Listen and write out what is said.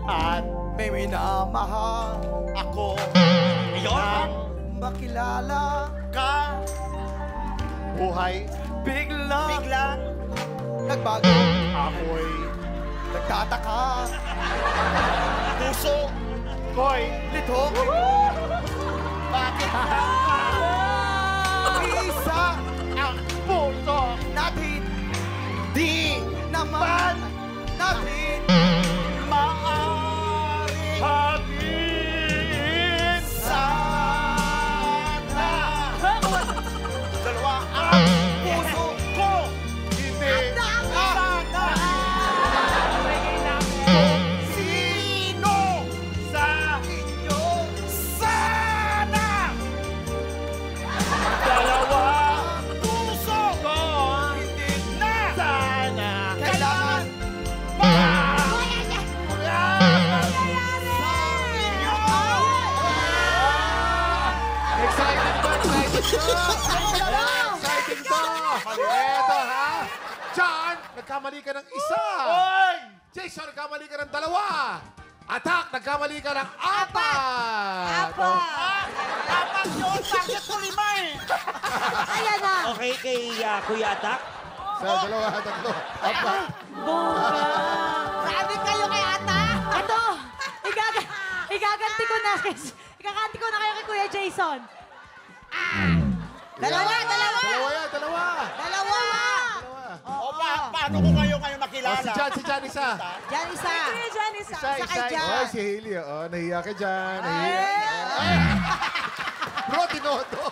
At may minamahal ako Ayun. ang makilala ka buhay biglang nagbago ako'y nagtataka puso ko'y lito bakit isa ang puso natin di naman natin maaring hatiin sana dalawa ang puso ko hindi sana kung sino sa inyo sana dalawa puso ko hindi na sana kailangan Excited ba? Excited to? Exciting to! Eto ha! John, nagkamali ka ng isa. Oy! Jason, nagkamali ka ng dalawa. Attack, nagkamali ka ng apat. Dapat yun, bakit ko lima eh? Ayan na. Okay kay Kuya Atak. Sa dalawa, tatlo, apat. Sabi kayo kay Ata. Ito, igaganti ko na. Ikakanti ko na kayo kay Kuya Jason. Dalawa. Dalawa yan, dalawa. Dalawa. O paano ko kayo makilala? Si John isa. Diyan isa. Isa, Sa kay isa. John. Oh, si Hailey. Oh, nahiya ka dyan. Nahiya. Bro, tinoto.